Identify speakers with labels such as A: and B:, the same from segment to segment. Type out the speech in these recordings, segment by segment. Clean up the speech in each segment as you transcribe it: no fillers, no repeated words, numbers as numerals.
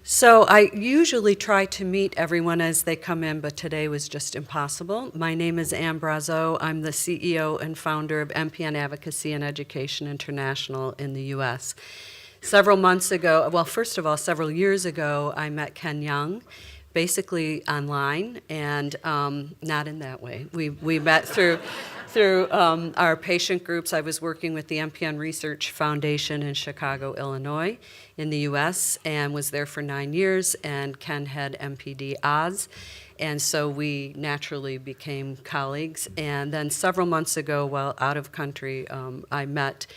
A: So I usually try to meet everyone as they come in, but today was just impossible. My name is Brazeau. I'm the CEO and founder of MPN Advocacy and Education International in the U.S. Several months ago, well, first of all, several years ago, I met Ken Young, basically online, and not in that way. We met through our patient groups. I was working with the MPN Research Foundation in Chicago, Illinois, in the U.S., and was there for 9 years, and Ken had MPD Oz, and so we naturally became colleagues. And then several months ago, while out of country, I met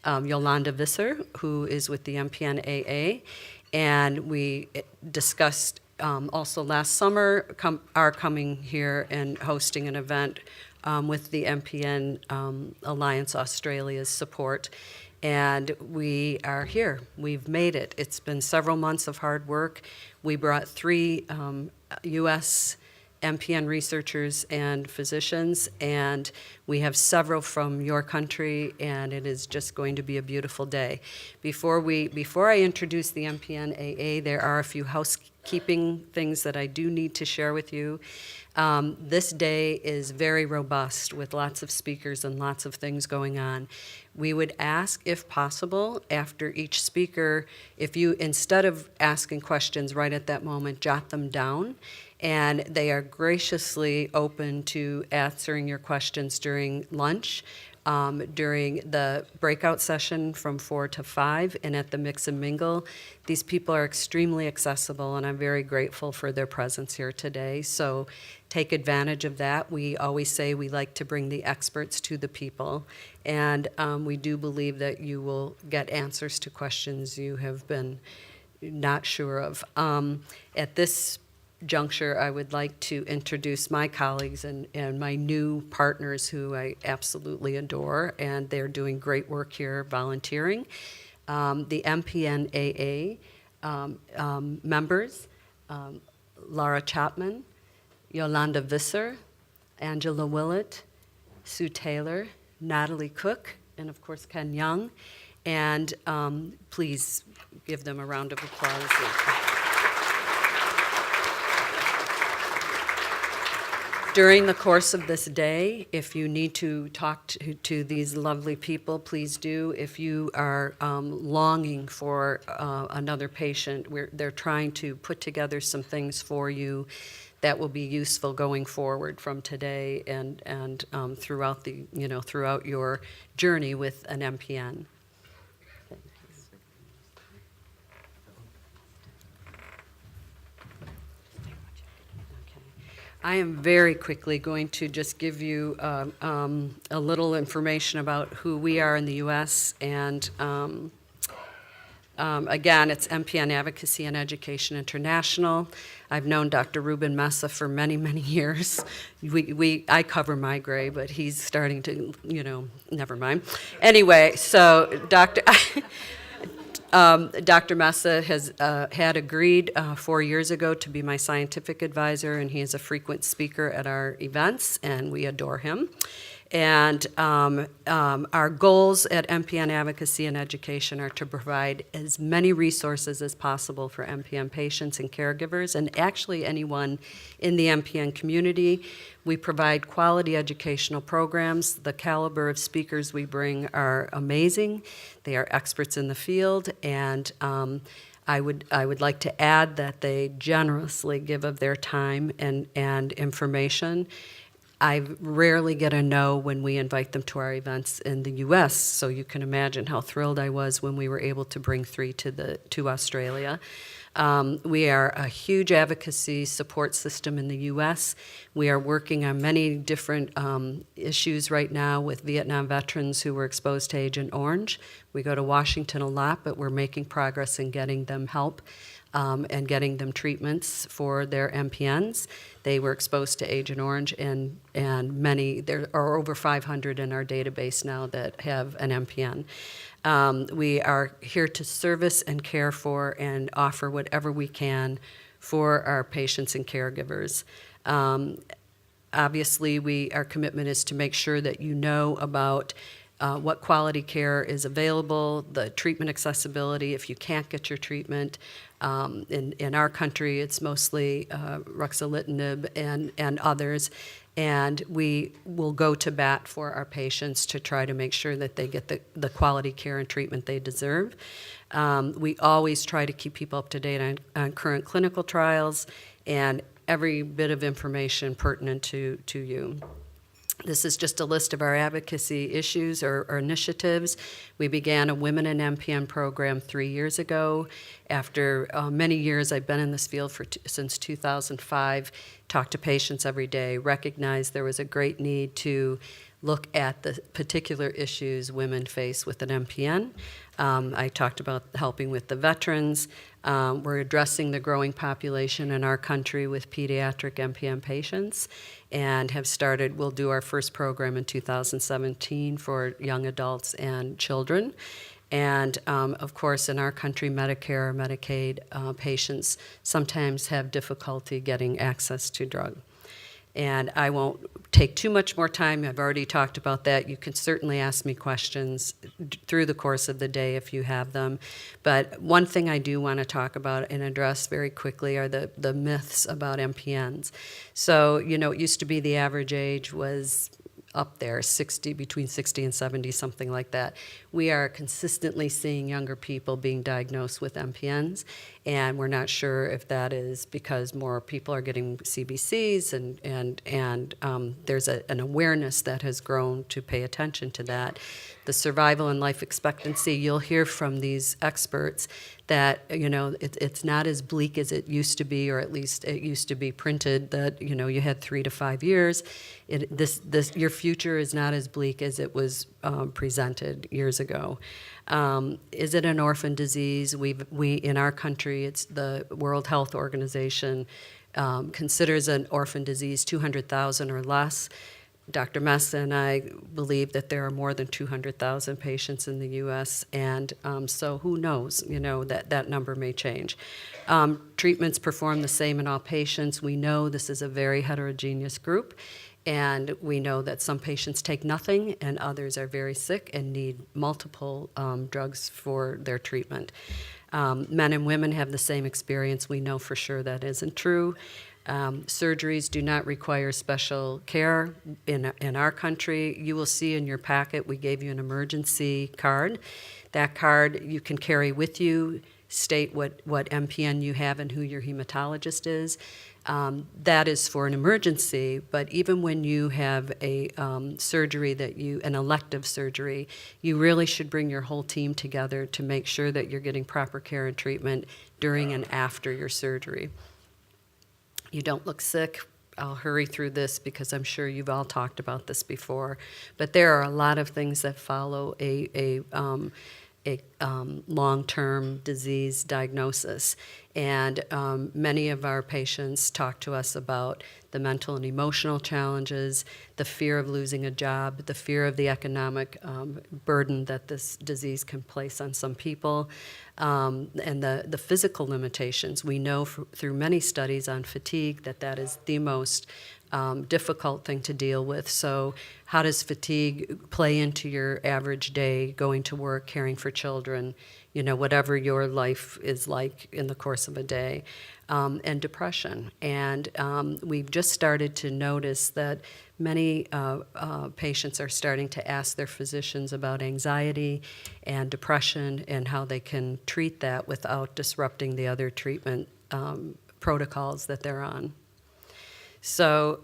A: Yolanda Visser, who is with the MPN-AA, and we discussed also last summer are coming here and hosting an event with the MPN Alliance Australia's support. And we are here. We've made it. It's been several months of hard work. We brought 3 U.S. MPN researchers and physicians, and we have several from your country, and it is just going to be a beautiful day. Before I introduce the MPN-AA, there are a few housekeeping things that I do need to share with you. This day is very robust with lots of speakers and lots of things going on. We would ask, if possible, after each speaker, if you, instead of asking questions right at that moment, jot them down. And they are graciously open to answering your questions during lunch, during the breakout session from 4 to 5, and at the Mix and Mingle. These people are extremely accessible, and I'm very grateful for their presence here today. So take advantage of that. We always say we like to bring the experts to the people, and we do believe that you will get answers to questions you have been not sure of. At this juncture, I would like to introduce my colleagues and my new partners who I absolutely adore, and they're doing great work here volunteering. The MPN-AA members, Laura Chapman, Yolanda Visser, Angela Willett, Sue Taylor, Natalie Cook, and of course Ken Young. And please give them a round of applause. During the course of this day, if you need to talk to these lovely people, please do. If you are longing for another patient, they're trying to put together some things for you that will be useful going forward from today and throughout throughout your journey with an MPN. I am very quickly going to just give you a little information about who we are in the U.S. and again, it's MPN Advocacy and Education International. I've known Dr. Ruben Mesa for many, many years. I cover my gray, but he's starting to, never mind. Anyway, so Dr. Mesa has had agreed 4 years ago to be my scientific advisor, and he is a frequent speaker at our events, and we adore him. And our goals at MPN Advocacy and Education are to provide as many resources as possible for MPN patients and caregivers, and actually anyone in the MPN community. We provide quality educational programs. The caliber of speakers we bring are amazing. They are experts in the field, and I would like to add that they generously give of their time and information. I rarely get a no when we invite them to our events in the U.S., so you can imagine how thrilled I was when we were able to bring 3 to Australia. We are a huge advocacy support system in the U.S. We are working on many different issues right now with Vietnam veterans who were exposed to Agent Orange. We go to Washington a lot, but we're making progress in getting them help and getting them treatments for their MPNs. They were exposed to Agent Orange, and many, there are over 500 in our database now that have an MPN. We are here to service and care for and offer whatever we can for our patients and caregivers. Obviously, our commitment is to make sure that you know about what quality care is available, the treatment accessibility if you can't get your treatment. In our country, it's mostly ruxolitinib and others, and we will go to bat for our patients to try to make sure that they get the quality care and treatment they deserve. We always try to keep people up to date on current clinical trials and every bit of information pertinent to you. This is just a list of our advocacy issues or initiatives. We began a Women in MPN program 3 years ago. After many years, I've been in this field since 2005, talked to patients every day, recognized there was a great need to look at the particular issues women face with an MPN. I talked about helping with the veterans. We're addressing the growing population in our country with pediatric MPN patients and we'll do our first program in 2017 for young adults and children. And of course, in our country, Medicare or Medicaid patients sometimes have difficulty getting access to drug. And I won't take too much more time. I've already talked about that. You can certainly ask me questions through the course of the day if you have them. But one thing I do want to talk about and address very quickly are the myths about MPNs. So, it used to be the average age was up there, between 60 and 70, something like that. We are consistently seeing younger people being diagnosed with MPNs, and we're not sure if that is because more people are getting CBCs and there's an awareness that has grown to pay attention to that. The survival and life expectancy, you'll hear from these experts that, it's not as bleak as it used to be, or at least it used to be printed that, you had 3 to 5 years. Your future is not as bleak as it was presented years ago. Is it an orphan disease? We in our country, it's the World Health Organization considers an orphan disease 200,000 or less. Dr. Messa and I believe that there are more than 200,000 patients in the U.S., and so who knows, that number may change. Treatments perform the same in all patients. We know this is a very heterogeneous group, and we know that some patients take nothing and others are very sick and need multiple drugs for their treatment. Men and women have the same experience. We know for sure that isn't true. Surgeries do not require special care in our country. You will see in your packet we gave you an emergency card. That card you can carry with you, state what MPN you have and who your hematologist is. That is for an emergency, but even when you have a surgery an elective surgery, you really should bring your whole team together to make sure that you're getting proper care and treatment during and after your surgery. You don't look sick. I'll hurry through this because I'm sure you've all talked about this before. But there are a lot of things that follow a long-term disease diagnosis. And many of our patients talk to us about the mental and emotional challenges, the fear of losing a job, the fear of the economic burden that this disease can place on some people, and the physical limitations. We know through many studies on fatigue that is the most difficult thing to deal with. So how does fatigue play into your average day, going to work, caring for children, whatever your life is like in the course of a day, and depression. And we've just started to notice that many patients are starting to ask their physicians about anxiety and depression and how they can treat that without disrupting the other treatment protocols that they're on. So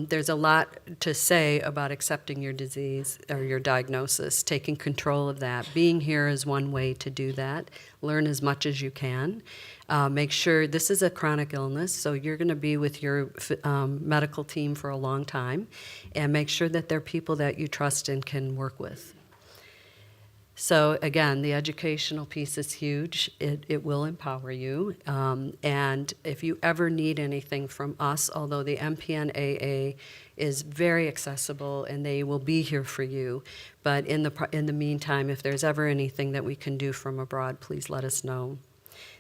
A: there's a lot to say about accepting your disease or your diagnosis, taking control of that. Being here is one way to do that. Learn as much as you can. Make sure this is a chronic illness, so you're going to be with your medical team for a long time, and make sure that they're people that you trust and can work with. So again, the educational piece is huge. It will empower you. And if you ever need anything from us, although the MPN AA is very accessible and they will be here for you, but in the meantime, if there's ever anything that we can do from abroad, please let us know.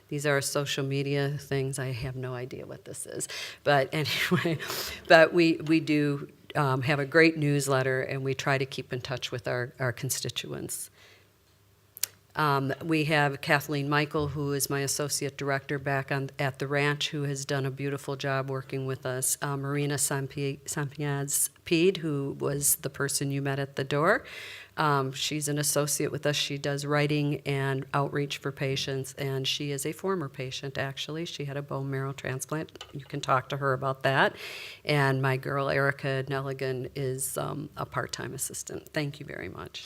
A: These are social media things. I have no idea what this is. But anyway, but we do have a great newsletter, and we try to keep in touch with our constituents. We have Kathleen Michael, who is my associate director back at the ranch, who has done a beautiful job working with us. Marina Sampiaz-Pede, who was the person you met at the door. She's an associate with us. She does writing and outreach for patients, and she is a former patient, actually. She had a bone marrow transplant. You can talk to her about that. And my girl, Erica Nelligan, is a part-time assistant. Thank you very much.